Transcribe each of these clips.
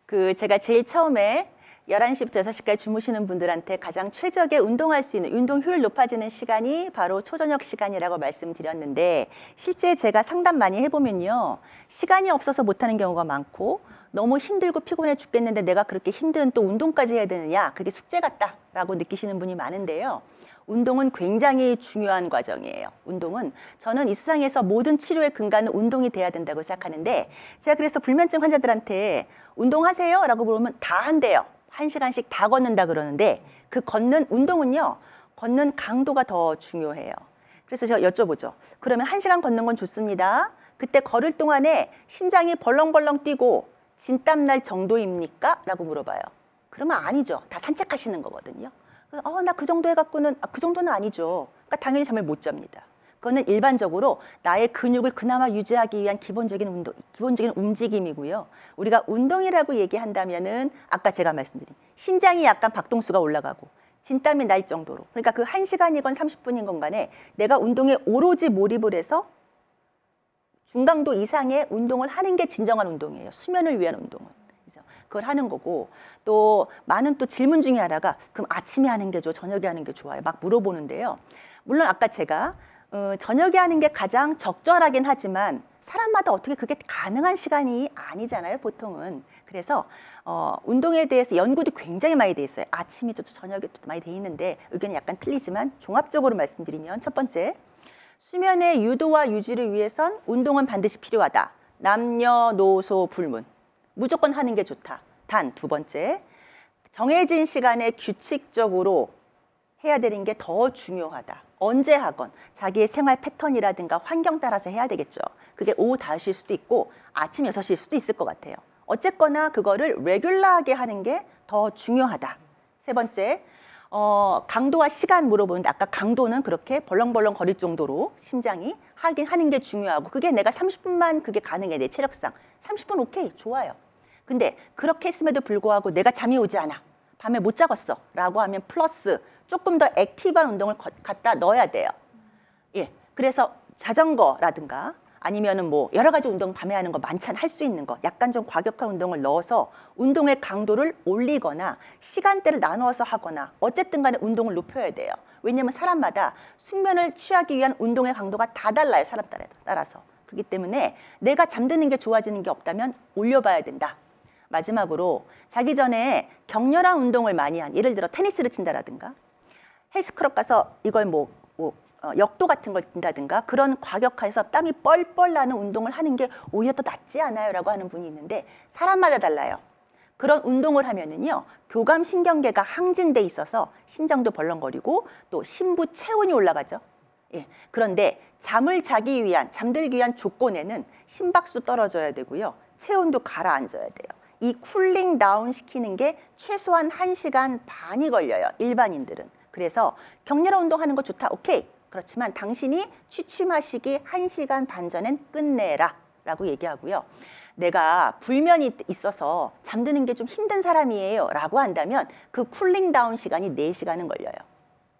제가 제일 처음에 11시부터 6시까지 주무시는 분들한테 가장 최적의 운동할 수 있는, 운동 효율 높아지는 시간이 바로 초저녁 시간이라고 말씀드렸는데, 실제 제가 상담 많이 해보면요, 시간이 없어서 못하는 경우가 많고, 너무 힘들고 피곤해 죽겠는데 내가 그렇게 힘든 또 운동까지 해야 되느냐, 그게 숙제 같다라고 느끼시는 분이 많은데요. 운동은 굉장히 중요한 과정이에요. 운동은, 저는 이 세상에서 모든 치료의 근간은 운동이 돼야 된다고 생각하는데, 제가 그래서 불면증 환자들한테 운동하세요? 라고 물으면 다 한대요. 1시간씩 다 걷는다 그러는데, 그 걷는 운동은요, 걷는 강도가 더 중요해요. 그래서 제가 여쭤보죠. 그러면 1시간 걷는 건 좋습니다. 그때 걸을 동안에 심장이 벌렁벌렁 뛰고 진땀 날 정도입니까? 라고 물어봐요. 그러면 아니죠. 다 산책하시는 거거든요. 나 그 정도 해갖고는, 그 정도는 아니죠. 그러니까 당연히 잠을 못 잡니다. 그거는 일반적으로 나의 근육을 그나마 유지하기 위한 기본적인 운동, 기본적인 움직임이고요. 우리가 운동이라고 얘기한다면은 아까 제가 말씀드린 심장이 약간 박동수가 올라가고 진땀이 날 정도로, 그러니까 그 1시간이건 30분인 건 간에 내가 운동에 오로지 몰입을 해서 중강도 이상의 운동을 하는 게 진정한 운동이에요. 수면을 위한 운동은. 그래서 그걸 하는 거고, 또 많은 또 질문 중에 하나가 그럼 아침에 하는 게 좋아, 저녁에 하는 게 좋아요? 막 물어보는데요. 물론 아까 제가 저녁에 하는 게 가장 적절하긴 하지만 사람마다 어떻게 그게 가능한 시간이 아니잖아요, 보통은. 그래서 운동에 대해서 연구도 굉장히 많이 돼 있어요. 아침이 또 저녁에 또 많이 돼 있는데 의견이 약간 틀리지만 종합적으로 말씀드리면, 첫 번째, 수면의 유도와 유지를 위해선 운동은 반드시 필요하다. 남녀노소 불문. 무조건 하는 게 좋다. 단, 두 번째, 정해진 시간에 규칙적으로 해야 되는 게 더 중요하다. 언제 하건 자기의 생활 패턴이라든가 환경 따라서 해야 되겠죠. 그게 오후 5시일 수도 있고 아침 6시일 수도 있을 것 같아요. 어쨌거나 그거를 레귤러하게 하는 게 더 중요하다. 세 번째, 강도와 시간 물어보는데, 아까 강도는 그렇게 벌렁벌렁 거릴 정도로 심장이 하는 게 중요하고, 그게 내가 30분만 그게 가능해, 내 체력상. 30분 오케이, 좋아요. 근데 그렇게 했음에도 불구하고 내가 잠이 오지 않아, 밤에 못 자겠어 라고 하면 플러스 조금 더 액티브한 운동을 갖다 넣어야 돼요. 예, 그래서 자전거라든가 아니면은 뭐 여러 가지 운동 밤에 하는 거 많잖아, 할 수 있는 거 약간 좀 과격한 운동을 넣어서 운동의 강도를 올리거나 시간대를 나누어서 하거나 어쨌든 간에 운동을 높여야 돼요. 왜냐면 사람마다 숙면을 취하기 위한 운동의 강도가 다 달라요, 사람 따라서. 그렇기 때문에 내가 잠드는 게 좋아지는 게 없다면 올려봐야 된다. 마지막으로, 자기 전에 격렬한 운동을 많이 한, 예를 들어 테니스를 친다라든가 헬스클럽 가서 이걸 역도 같은 걸 뛴다든가 그런 과격해서 땀이 뻘뻘 나는 운동을 하는 게 오히려 더 낫지 않아요? 라고 하는 분이 있는데, 사람마다 달라요. 그런 운동을 하면은요, 교감신경계가 항진돼 있어서 심장도 벌렁거리고 또 심부 체온이 올라가죠. 예, 그런데 잠들기 위한 조건에는 심박수 떨어져야 되고요, 체온도 가라앉아야 돼요. 이 쿨링 다운 시키는 게 최소한 1시간 반이 걸려요, 일반인들은. 그래서 격렬한 운동하는 거 좋다, 오케이. 그렇지만 당신이 취침하시기 1시간 반 전엔 끝내라 라고 얘기하고요. 내가 불면이 있어서 잠드는 게 좀 힘든 사람이에요 라고 한다면 그 쿨링 다운 시간이 4시간은 걸려요.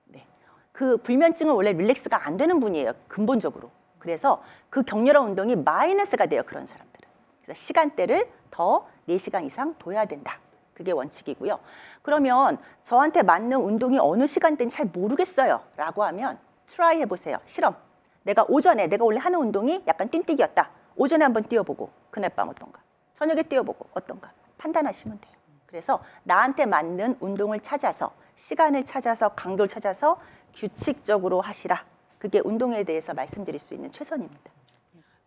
네. 그 불면증은 원래 릴렉스가 안 되는 분이에요, 근본적으로. 그래서 그 격렬한 운동이 마이너스가 돼요, 그런 사람들은. 그래서 시간대를 더 4시간 이상 둬야 된다. 그게 원칙이고요. 그러면 저한테 맞는 운동이 어느 시간대인지 잘 모르겠어요 라고 하면 트라이 해보세요. 실험. 내가 원래 하는 운동이 약간 뛴뛰기였다. 오전에 한번 뛰어보고 그날 밤 어떤가, 저녁에 뛰어보고 어떤가 판단하시면 돼요. 그래서 나한테 맞는 운동을 찾아서, 시간을 찾아서, 강도를 찾아서 규칙적으로 하시라. 그게 운동에 대해서 말씀드릴 수 있는 최선입니다.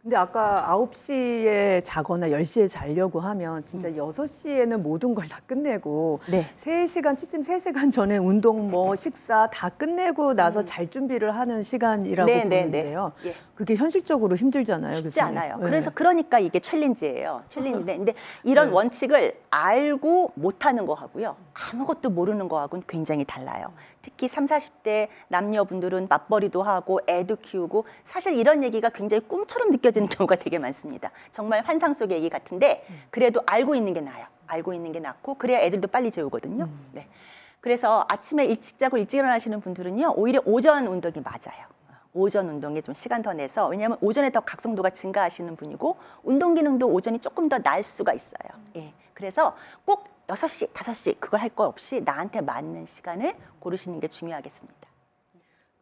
근데 아까 9시에 자거나 10시에 자려고 하면 진짜 6시에는 모든 걸 다 끝내고 네. 3시간, 취침 3시간 전에 운동 식사 다 끝내고 나서 잘 준비를 하는 시간이라고 보는데요. 예. 그게 현실적으로 힘들잖아요. 쉽지 교수님. 않아요. 네. 그러니까 이게 챌린지예요. 챌린지인데, 근데 이런 네. 원칙을 알고 못하는 거하고요, 아무것도 모르는 거하고는 굉장히 달라요. 특히 30, 40대 남녀분들은 맞벌이도 하고 애도 키우고, 사실 이런 얘기가 굉장히 꿈처럼 느껴지는 경우가 되게 많습니다. 정말 환상 속의 얘기 같은데, 그래도 알고 있는 게 나아요. 알고 있는 게 낫고, 그래야 애들도 빨리 재우거든요. 네. 그래서 아침에 일찍 자고 일찍 일어나시는 분들은요, 오히려 오전 운동이 맞아요. 오전 운동에 좀 시간 더 내서, 왜냐하면 오전에 더 각성도가 증가하시는 분이고 운동 기능도 오전이 조금 더 날 수가 있어요. 예. 그래서 꼭 6시, 5시 그걸 할 거 없이 나한테 맞는 시간을 고르시는 게 중요하겠습니다.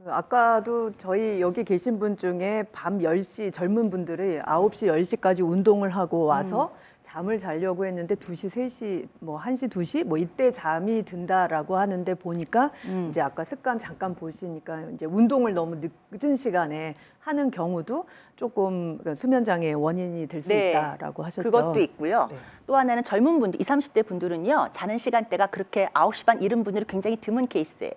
아까도 저희 여기 계신 분 중에 밤 10시 젊은 분들이 9시, 10시까지 운동을 하고 와서 잠을 자려고 했는데 2시, 3시, 뭐 1시, 2시 뭐 이때 잠이 든다라고 하는데 보니까 이제 아까 습관 잠깐 보시니까 이제 운동을 너무 늦은 시간에 하는 경우도 조금 수면 장애의 원인이 될 수 네, 있다라고 하셨죠. 그것도 있고요. 네. 또 하나는 젊은 분들, 20, 30대 분들은요. 자는 시간대가 그렇게 9시 반 이른 분들이 굉장히 드문 케이스예요.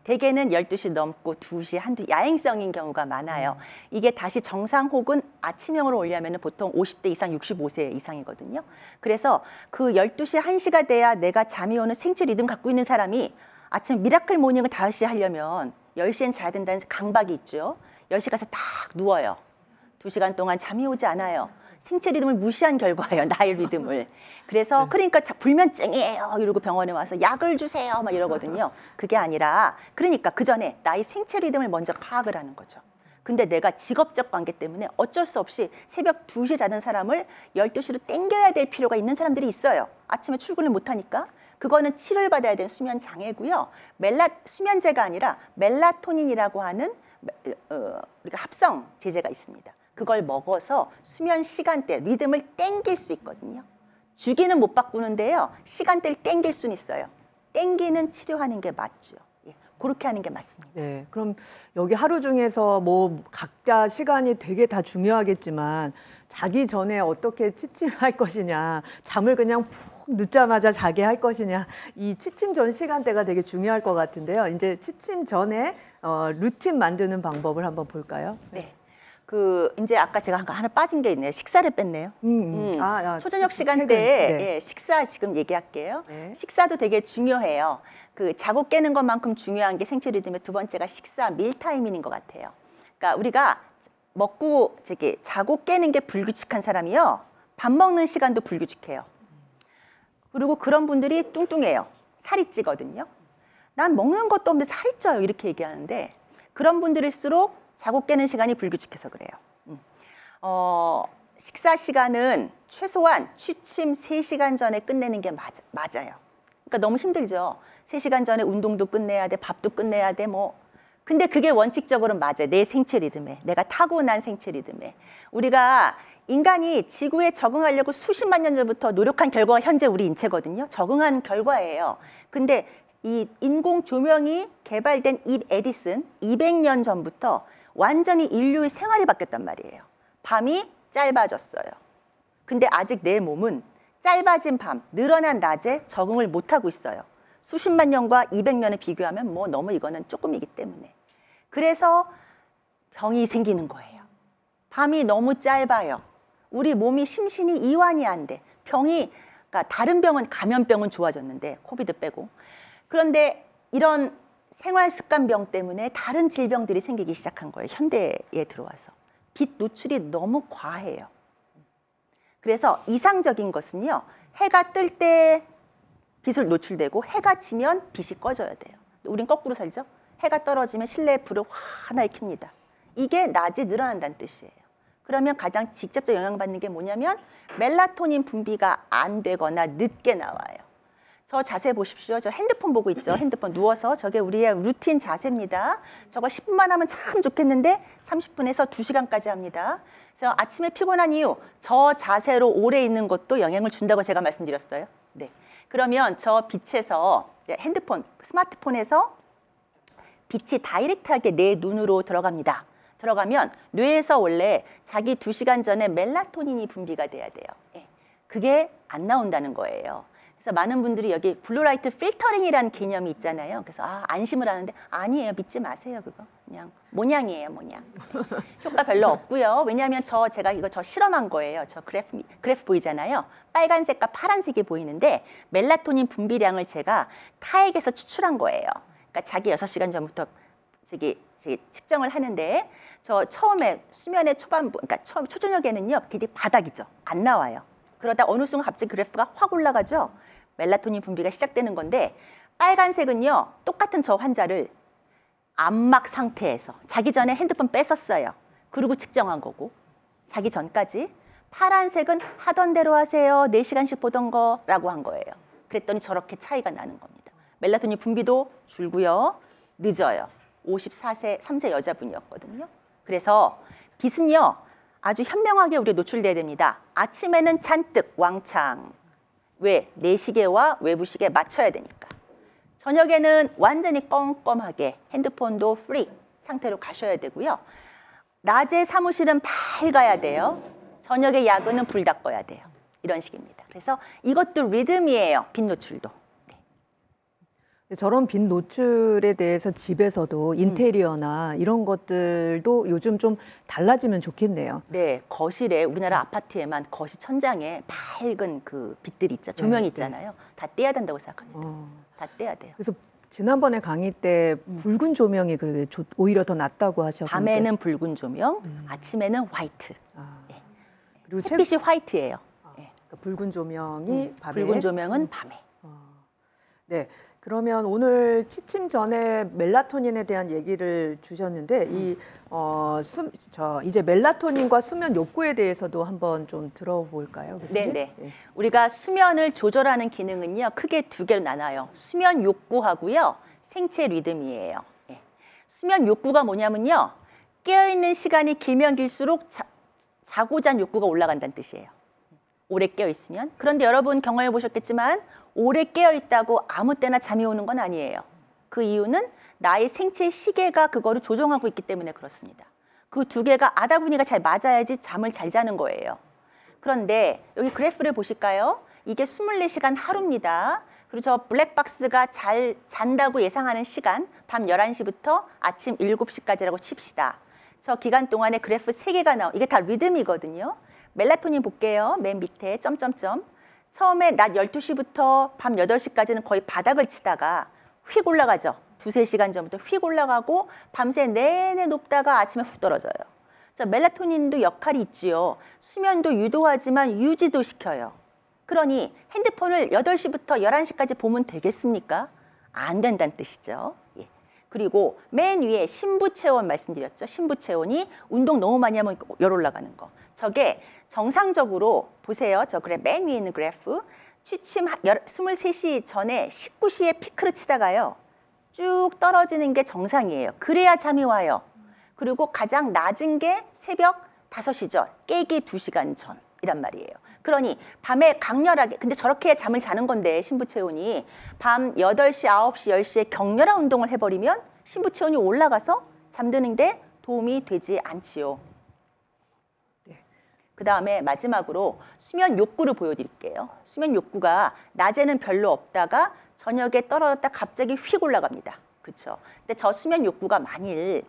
대개는 12시 넘고 2시, 한두 야행성인 경우가 많아요. 이게 다시 정상 혹은 아침형으로 오려면 보통 50대 이상, 65세 이상이거든요. 그래서 그 12시, 1시가 돼야 내가 잠이 오는 생체 리듬 갖고 있는 사람이 아침 미라클 모닝을 5시에 하려면 10시엔 자야 된다는 강박이 있죠. 10시 가서 딱 누워요. 2시간 동안 잠이 오지 않아요. 생체 리듬을 무시한 결과예요. 나의 리듬을. 그래서 그러니까 불면증이에요 이러고 병원에 와서 약을 주세요 막 이러거든요. 그게 아니라 그러니까 그 전에 나의 생체 리듬을 먼저 파악을 하는 거죠. 근데 내가 직업적 관계 때문에 어쩔 수 없이 새벽 2시에 자는 사람을 12시로 땡겨야 될 필요가 있는 사람들이 있어요. 아침에 출근을 못하니까. 그거는 치료를 받아야 되는 수면 장애고요. 수면제가 아니라 멜라토닌이라고 하는 우리가 합성 제제가 있습니다. 그걸 먹어서 수면 시간대, 리듬을 땡길 수 있거든요. 주기는 못 바꾸는데요. 시간대를 땡길 수는 있어요. 땡기는 치료하는 게 맞죠. 예, 그렇게 하는 게 맞습니다. 네, 그럼 여기 하루 중에서 뭐 각자 시간이 되게 다 중요하겠지만 자기 전에 어떻게 취침할 것이냐, 잠을 그냥 푹 늦자마자 자게 할 것이냐, 이 취침 전 시간대가 되게 중요할 것 같은데요. 이제 취침 전에 루틴 만드는 방법을 한번 볼까요? 네. 이제 아까 제가 하나 빠진 게 있네요. 식사를 뺐네요. 초저녁 시간대에 네. 예, 식사 지금 얘기할게요. 네. 식사도 되게 중요해요. 자고 깨는 것만큼 중요한 게 생체 리듬의 두 번째가 식사 밀타임인 것 같아요. 그러니까 우리가 먹고 자고 깨는 게 불규칙한 사람이요. 밥 먹는 시간도 불규칙해요. 그리고 그런 분들이 뚱뚱해요. 살이 찌거든요. 난 먹는 것도 없는데 살이 쪄요. 이렇게 얘기하는데 그런 분들일수록 자고 깨는 시간이 불규칙해서 그래요. 식사 시간은 최소한 취침 3시간 전에 끝내는 게 맞아요. 그러니까 너무 힘들죠. 3시간 전에 운동도 끝내야 돼, 밥도 끝내야 돼, 뭐. 근데 그게 원칙적으로는 맞아요. 내 생체 리듬에, 내가 타고난 생체 리듬에. 우리가 인간이 지구에 적응하려고 수십만 년 전부터 노력한 결과가 현재 우리 인체거든요. 적응한 결과예요. 근데 이 인공 조명이 개발된 이 에디슨 200년 전부터 완전히 인류의 생활이 바뀌었단 말이에요. 밤이 짧아졌어요. 근데 아직 내 몸은 짧아진 밤, 늘어난 낮에 적응을 못하고 있어요. 수십만 년과 200년을 비교하면 뭐 너무 이거는 조금이기 때문에. 그래서 병이 생기는 거예요. 밤이 너무 짧아요. 우리 몸이 심신이 이완이 안 돼. 그러니까 다른 병은 감염병은 좋아졌는데 코비드 빼고. 그런데 이런 생활 습관병 때문에 다른 질병들이 생기기 시작한 거예요. 현대에 들어와서. 빛 노출이 너무 과해요. 그래서 이상적인 것은요. 해가 뜰 때 빛을 노출되고 해가 지면 빛이 꺼져야 돼요. 우린 거꾸로 살죠. 해가 떨어지면 실내에 불을 환하게 켭니다. 이게 낮이 늘어난다는 뜻이에요. 그러면 가장 직접적 영향받는 게 뭐냐면 멜라토닌 분비가 안 되거나 늦게 나와요. 저 자세 보십시오. 저 핸드폰 보고 있죠. 핸드폰 누워서. 저게 우리의 루틴 자세입니다. 저거 10분만 하면 참 좋겠는데 30분에서 2시간까지 합니다. 그래서 아침에 피곤한 이유, 저 자세로 오래 있는 것도 영향을 준다고 제가 말씀드렸어요. 네. 그러면 저 빛에서 핸드폰, 스마트폰에서 빛이 다이렉트하게 내 눈으로 들어갑니다. 들어가면 뇌에서 원래 자기 2시간 전에 멜라토닌이 분비가 돼야 돼요. 예. 그게 안 나온다는 거예요. 그래서 많은 분들이 여기 블루라이트 필터링이라는 개념이 있잖아요. 그래서 안심을 하는데 아니에요. 믿지 마세요. 그거 그냥 모냥이에요. 모냥. 효과 별로 없고요. 왜냐하면 제가 이거 실험한 거예요. 저 그래프 보이잖아요. 빨간색과 파란색이 보이는데 멜라토닌 분비량을 제가 타액에서 추출한 거예요. 그러니까 자기 6시간 전부터 측정을 하는데 저 처음에 수면의 초반부, 그러니까 초저녁에는요. 되게 바닥이죠. 안 나와요. 그러다 어느 순간 갑자기 그래프가 확 올라가죠. 멜라토닌 분비가 시작되는 건데 빨간색은요. 똑같은 저 환자를 안막 상태에서 자기 전에 핸드폰 뺐었어요. 그리고 측정한 거고 자기 전까지. 파란색은 하던 대로 하세요. 4시간씩 보던 거라고 한 거예요. 그랬더니 저렇게 차이가 나는 겁니다. 멜라토닌 분비도 줄고요. 늦어요. 54세, 3세 여자분이었거든요. 그래서 빛은요. 아주 현명하게 우리가 노출돼야 됩니다. 아침에는 잔뜩 왕창. 왜? 내 시계와 외부 시계에 맞춰야 되니까. 저녁에는 완전히 껌껌하게 핸드폰도 프리 상태로 가셔야 되고요. 낮에 사무실은 밝아야 돼요. 저녁에 야근은 불 다 꺼야 돼요. 이런 식입니다. 그래서 이것도 리듬이에요. 빛 노출도. 저런 빛 노출에 대해서 집에서도 인테리어나 이런 것들도 요즘 좀 달라지면 좋겠네요. 네, 거실에 우리나라 아파트에만 거실 천장에 밝은 그 빛들이 있죠. 조명이 네, 있잖아요. 다 떼야 된다고 생각합니다. 다 떼야 돼요. 그래서 지난번에 강의 때 붉은 조명이 오히려 더 낫다고 하셨는데 밤에는 붉은 조명, 아침에는 화이트. 네. 그리고 햇빛이 화이트예요. 네. 그러니까 붉은 조명이 밤에 붉은 조명은 밤에. 네. 그러면 오늘 취침 전에 멜라토닌에 대한 얘기를 주셨는데 이제 멜라토닌과 수면 욕구에 대해서도 한번 좀 들어볼까요? 네, 네. 우리가 수면을 조절하는 기능은요. 크게 두 개로 나눠요. 수면 욕구하고요. 생체 리듬이에요. 네. 수면 욕구가 뭐냐면요. 깨어있는 시간이 길면 길수록 자고자 하는 욕구가 올라간다는 뜻이에요. 오래 깨어있으면. 그런데 여러분 경험해 보셨겠지만 오래 깨어있다고 아무 때나 잠이 오는 건 아니에요. 그 이유는 나의 생체 시계가 그거를 조정하고 있기 때문에 그렇습니다. 그 두 개가 아다구니가 잘 맞아야지 잠을 잘 자는 거예요. 그런데 여기 그래프를 보실까요? 이게 24시간 하루입니다. 그리고 저 블랙박스가 잘 잔다고 예상하는 시간 밤 11시부터 아침 7시까지라고 칩시다. 저 기간 동안에 그래프 3개가 이게 다 리듬이거든요. 멜라토닌 볼게요. 맨 밑에 점점점. 처음에 낮 12시부터 밤 8시까지는 거의 바닥을 치다가 휙 올라가죠. 2-3시간 전부터 휙 올라가고 밤새 내내 높다가 아침에 훅 떨어져요. 자, 멜라토닌도 역할이 있지요. 수면도 유도하지만 유지도 시켜요. 그러니 핸드폰을 8시부터 11시까지 보면 되겠습니까? 안 된다는 뜻이죠. 예. 그리고 맨 위에 심부체온 말씀드렸죠. 심부체온이 운동 너무 많이 하면 열 올라가는 거. 저게 정상적으로 보세요. 저 그래 맨 위에 있는 그래프. 취침 23시 전에 19시에 피크를 치다가요. 쭉 떨어지는 게 정상이에요. 그래야 잠이 와요. 그리고 가장 낮은 게 새벽 5시죠. 깨기 2시간 전이란 말이에요. 그러니 밤에 강렬하게, 근데 저렇게 잠을 자는 건데 심부체온이 밤 8시, 9시, 10시에 격렬한 운동을 해버리면 심부체온이 올라가서 잠드는 데 도움이 되지 않지요. 그 다음에 마지막으로 수면 욕구를 보여드릴게요. 수면 욕구가 낮에는 별로 없다가 저녁에 떨어졌다 갑자기 휙 올라갑니다. 그렇죠? 근데 저 수면 욕구가 만일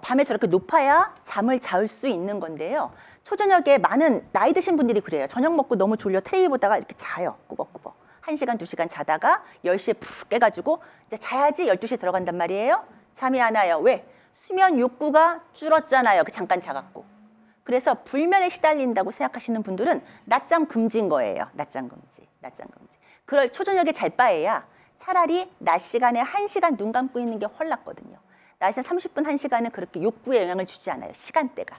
밤에 저렇게 높아야 잠을 잘 수 있는 건데요. 초저녁에 많은 나이 드신 분들이 그래요. 저녁 먹고 너무 졸려 텔레비 보다가 이렇게 자요. 꾸벅꾸벅. 1시간, 2시간 자다가 10시에 푹 깨가지고 이제 자야지 12시에 들어간단 말이에요. 잠이 안 와요. 왜? 수면 욕구가 줄었잖아요. 잠깐 자갖고. 그래서 불면에 시달린다고 생각하시는 분들은 낮잠 금지인 거예요. 낮잠 금지. 그럴 초저녁에 잘 바에야 차라리 낮 시간에 1시간 눈 감고 있는 게 훨 낫거든요. 낮에 30분, 1시간은 그렇게 욕구에 영향을 주지 않아요. 시간대가.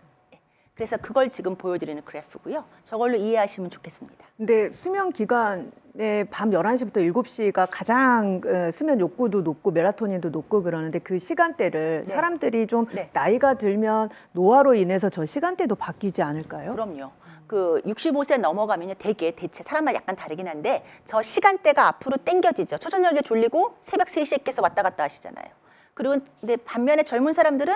그래서 그걸 지금 보여드리는 그래프고요. 저걸로 이해하시면 좋겠습니다. 근데 수면 기간에 밤 11시부터 7시가 가장 수면 욕구도 높고 멜라토닌도 높고 그러는데 그 시간대를 네. 사람들이 좀 네. 나이가 들면 노화로 인해서 저 시간대도 바뀌지 않을까요? 그럼요. 그 65세 넘어가면요. 대체 사람마다 약간 다르긴 한데 저 시간대가 앞으로 당겨지죠. 초저녁에 졸리고 새벽 3시에 깨서 왔다 갔다 하시잖아요. 그리고 근데 반면에 젊은 사람들은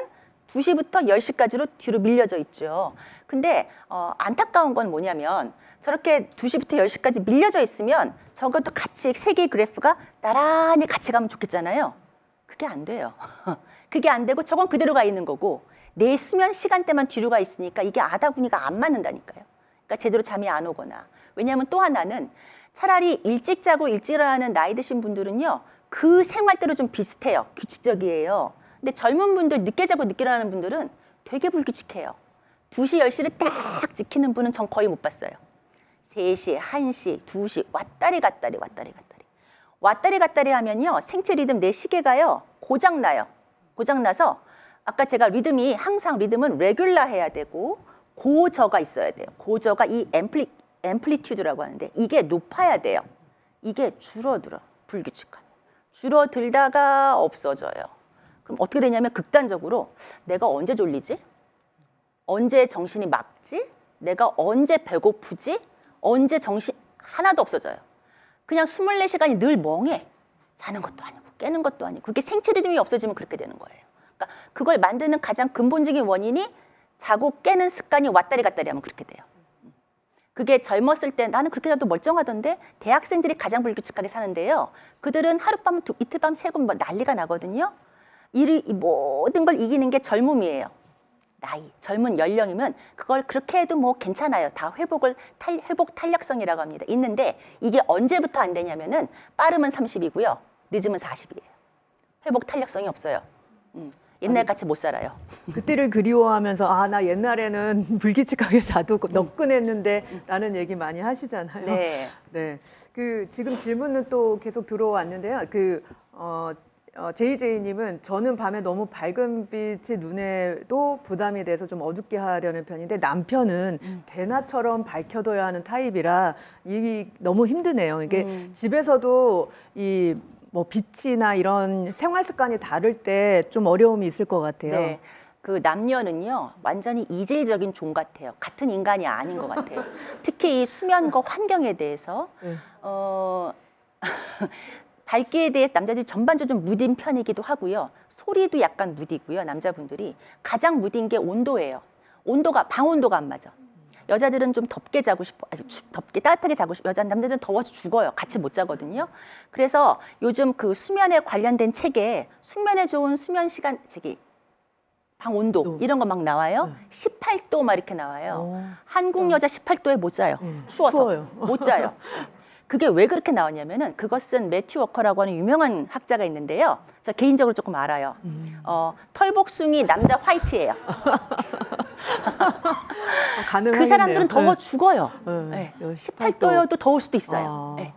2시부터 10시까지로 뒤로 밀려져 있죠. 근데 안타까운 건 뭐냐면 저렇게 2시부터 10시까지 밀려져 있으면 저것도 같이 세 개의 그래프가 나란히 같이 가면 좋겠잖아요. 그게 안 돼요. 그게 안 되고 저건 그대로 가 있는 거고 내 수면 시간대만 뒤로 가 있으니까 이게 아다구니가 안 맞는다니까요. 그러니까 제대로 잠이 안 오거나. 왜냐하면 또 하나는 차라리 일찍 자고 일찍 일어나는 나이 드신 분들은요. 그 생활대로 좀 비슷해요. 규칙적이에요. 근데 젊은 분들, 늦게 자고 늦게 일어나는 분들은 되게 불규칙해요. 2시, 10시를 딱 지키는 분은 전 거의 못 봤어요. 3시, 1시, 2시 왔다리 갔다리 하면요. 생체 리듬 내 시계가요. 고장나요. 고장나서 아까 제가 항상 리듬은 레귤라 해야 되고 고저가 있어야 돼요. 고저가 이 앰플리튜드라고 하는데 이게 높아야 돼요. 이게 줄어들어. 불규칙하면. 줄어들다가 없어져요. 그럼 어떻게 되냐면 극단적으로 내가 언제 졸리지? 언제 정신이 맑지? 내가 언제 배고프지? 언제 정신 하나도 없어져요. 그냥 24시간이 늘 멍해. 자는 것도 아니고 깨는 것도 아니고 그게 생체 리듬이 없어지면 그렇게 되는 거예요. 그러니까 그걸 만드는 가장 근본적인 원인이 자고 깨는 습관이 왔다리 갔다리 하면 그렇게 돼요. 그게 젊었을 때 나는 그렇게 자도 멀쩡하던데 대학생들이 가장 불규칙하게 사는데요. 그들은 하룻밤, 이틀밤, 새고 뭐 난리가 나거든요. 이 모든 걸 이기는 게 젊음이에요. 나이, 젊은 연령이면 그걸 그렇게 해도 뭐 괜찮아요. 다 회복 탄력성이라고 합니다. 있는데 이게 언제부터 안 되냐면은 빠르면 30이고요. 늦으면 40이에요. 회복 탄력성이 없어요. 옛날같이 못 살아요. 그때를 그리워하면서 아, 나 옛날에는 불규칙하게 자도 너끈했는데 라는 얘기 많이 하시잖아요. 네. 네. 그 지금 질문은 또 계속 들어왔는데요. 제이제이님은 저는 밤에 너무 밝은 빛이 눈에도 부담이 돼서 좀 어둡게 하려는 편인데 남편은 대낮처럼 밝혀둬야 하는 타입이라 이게 너무 힘드네요. 이게 집에서도 이 뭐 빛이나 이런 생활 습관이 다를 때 좀 어려움이 있을 것 같아요. 네. 그 남녀는요 완전히 이질적인 종 같아요. 같은 인간이 아닌 것 같아요. 특히 이 수면과 환경에 대해서 네. 밝기에 대해 남자들이 전반적으로 좀 무딘 편이기도 하고요. 소리도 약간 무디고요. 남자분들이 가장 무딘 게 온도예요. 온도가 방 온도가 안 맞아. 여자들은 좀 덥게 자고 싶어, 아주 덥게 따뜻하게 자고 싶어. 남자들은 더워서 죽어요. 같이 못 자거든요. 그래서 요즘 그 수면에 관련된 책에 숙면에 좋은 수면 시간 방 온도 이런 거 막 나와요. 18도 막 이렇게 나와요. 한국 여자 18도에 못 자요. 추워서 추워요. 못 자요. 그게 왜 그렇게 나왔냐면은 그것은 매튜 워커라고 하는 유명한 학자가 있는데요. 저 개인적으로 조금 알아요. 털복숭이 남자 화이트예요. 그 사람들은 더워 죽어요. 네. 18도여도 더울 수도 있어요. 네.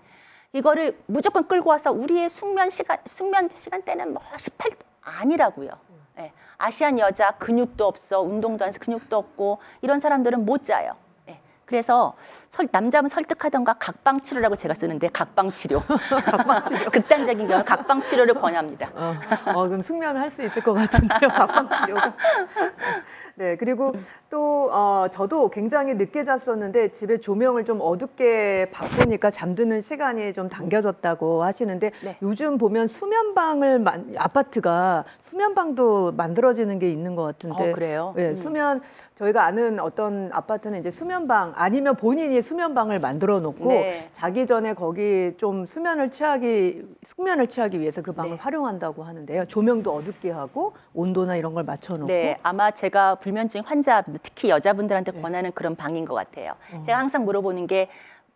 이거를 무조건 끌고 와서 우리의 숙면 시간대는 뭐 18도 아니라고요. 네. 아시안 여자 근육도 없어, 운동도 안 해서 근육도 없고 이런 사람들은 못 자요. 네. 그래서 남자분 설득하던가 각방 치료라고 제가 쓰는데 각방 치료. 극단적인 경우 각방 치료를 권합니다. 그럼 숙면을 할 수 있을 것 같은데요. 각방 치료가. 네, 그리고 또 저도 굉장히 늦게 잤었는데 집에 조명을 좀 어둡게 바꾸니까 잠드는 시간이 좀 당겨졌다고 하시는데 네. 요즘 보면 수면방을 아파트가 수면방도 만들어지는 게 있는 것 같은데. 그래요? 네, 저희가 아는 어떤 아파트는 이제 수면방 아니면 본인이 수면방을 만들어 놓고 네. 자기 전에 거기 좀 숙면을 취하기 위해서 그 방을 네. 활용한다고 하는데요. 조명도 어둡게 하고 온도나 이런 걸 맞춰 놓고. 네, 아마 제가 불면증 환자, 특히 여자분들한테 네. 권하는 그런 방인 것 같아요. 제가 항상 물어보는 게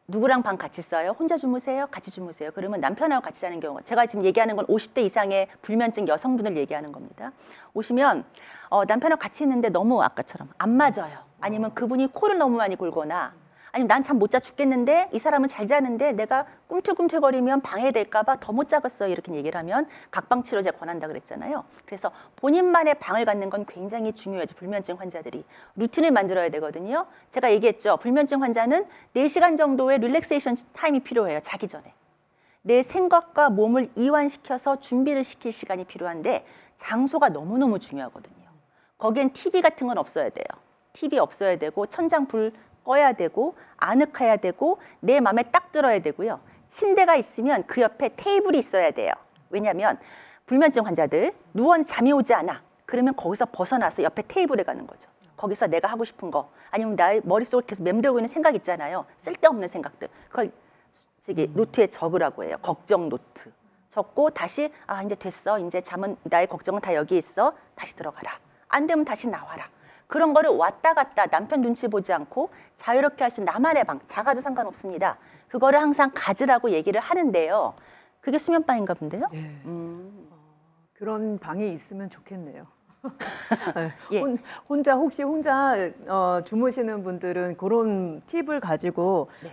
누구랑 방 같이 써요? 혼자 주무세요? 같이 주무세요? 그러면 남편하고 같이 자는 경우. 제가 지금 얘기하는 건 50대 이상의 불면증 여성분을 얘기하는 겁니다. 오시면 남편하고 같이 있는데 너무 아까처럼 안 맞아요. 아니면 그분이 코를 너무 많이 골거나 아니면 난 잠 못 자 죽겠는데 이 사람은 잘 자는데 내가 꿈틀꿈틀거리면 방해될까 봐 더 못 자겠어요. 이렇게 얘기를 하면 각방 치료 제가 권한다 그랬잖아요. 그래서 본인만의 방을 갖는 건 굉장히 중요하죠. 불면증 환자들이. 루틴을 만들어야 되거든요. 제가 얘기했죠. 불면증 환자는 4시간 정도의 릴렉세이션 타임이 필요해요. 자기 전에. 내 생각과 몸을 이완시켜서 준비를 시킬 시간이 필요한데 장소가 너무너무 중요하거든요. 거기엔 TV 같은 건 없어야 돼요. TV 없어야 되고 천장 불 꺼야 되고 아늑해야 되고 내 마음에 딱 들어야 되고요. 침대가 있으면 그 옆에 테이블이 있어야 돼요. 왜냐하면 불면증 환자들 잠이 오지 않아. 그러면 거기서 벗어나서 옆에 테이블에 가는 거죠. 거기서 내가 하고 싶은 거 아니면 나의 머릿속을 계속 맴돌고 있는 생각 있잖아요. 쓸데없는 생각들. 그걸 노트에 적으라고 해요. 걱정 노트. 적고 다시 이제 됐어. 이제 나의 걱정은 다 여기 있어. 다시 들어가라. 안 되면 다시 나와라. 그런 거를 왔다 갔다 남편 눈치 보지 않고 자유롭게 할 수 있는 나만의 방, 작아도 상관없습니다. 그거를 항상 가지라고 얘기를 하는데요. 그게 수면방인가 본데요? 네. 그런 방이 있으면 좋겠네요. 예. 혹시 혼자 주무시는 분들은 그런 팁을 가지고 네.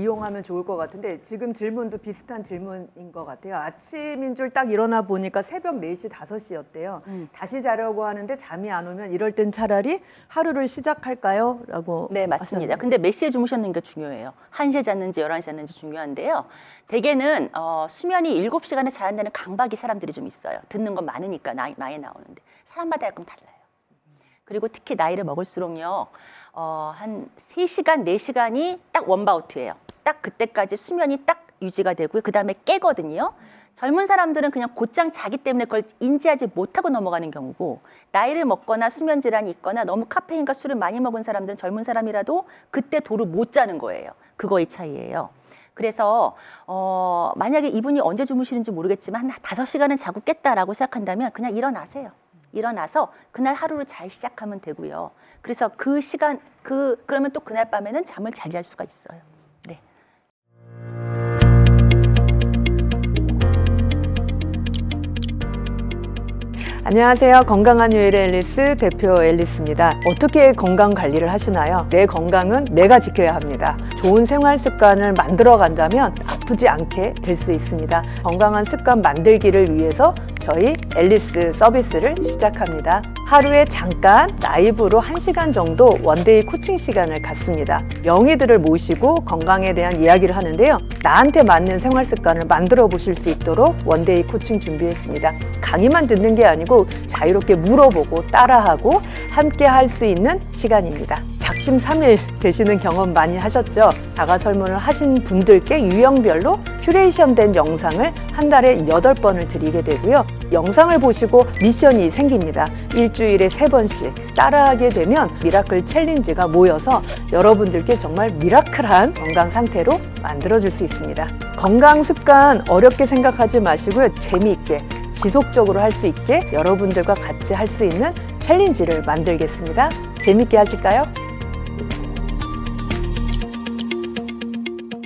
이용하면 좋을 것 같은데 지금 질문도 비슷한 질문인 것 같아요. 아침인 줄 딱 일어나 보니까 새벽 4시, 5시였대요. 다시 자려고 하는데 잠이 안 오면 이럴 땐 차라리 하루를 시작할까요? 라고 네, 맞습니다. 하셨는데. 근데 몇 시에 주무셨는 게 중요해요. 1시에 잤는지 11시에 잤는지 중요한데요. 대개는 수면이 7시간을 자야 한다는 강박이 사람들이 좀 있어요. 듣는 건 많으니까 많이 나오는데 사람마다 약간 달라요. 그리고 특히 나이를 먹을수록요. 한 3시간, 4시간이 딱 원바우트예요. 딱 그때까지 수면이 딱 유지가 되고요. 그다음에 깨거든요. 젊은 사람들은 그냥 곧장 자기 때문에 그걸 인지하지 못하고 넘어가는 경우고 나이를 먹거나 수면 질환이 있거나 너무 카페인과 술을 많이 먹은 사람들은 젊은 사람이라도 그때 도로 못 자는 거예요. 그거의 차이예요. 그래서 만약에 이분이 언제 주무시는지 모르겠지만 한 5시간은 자고 깼다라고 생각한다면 그냥 일어나세요. 일어나서 그날 하루를 잘 시작하면 되고요. 그래서 그 시간 그러면 또 그날 밤에는 잠을 잘 잘 수가 있어요. 네. 안녕하세요. 건강한 요일의 앨리스 대표 앨리스입니다. 어떻게 건강 관리를 하시나요? 내 건강은 내가 지켜야 합니다. 좋은 생활 습관을 만들어 간다면 아프지 않게 될 수 있습니다. 건강한 습관 만들기를 위해서 저희 앨리스 서비스를 시작합니다. 하루에 잠깐 라이브로 1시간 정도 원데이 코칭 시간을 갖습니다. 명의들을 모시고 건강에 대한 이야기를 하는데요. 나한테 맞는 생활 습관을 만들어 보실 수 있도록 원데이 코칭 준비했습니다. 강의만 듣는 게 아니고 자유롭게 물어보고 따라하고 함께 할 수 있는 시간입니다. 작심삼일 되시는 경험 많이 하셨죠? 자가 설문을 하신 분들께 유형별로 큐레이션된 영상을 한 달에 8번을 드리게 되고요. 영상을 보시고 미션이 생깁니다. 일주일에 3번씩 따라하게 되면 미라클 챌린지가 모여서 여러분들께 정말 미라클한 건강 상태로 만들어줄 수 있습니다. 건강 습관 어렵게 생각하지 마시고요. 재미있게 지속적으로 할 수 있게 여러분들과 같이 할 수 있는 챌린지를 만들겠습니다. 재미있게 하실까요?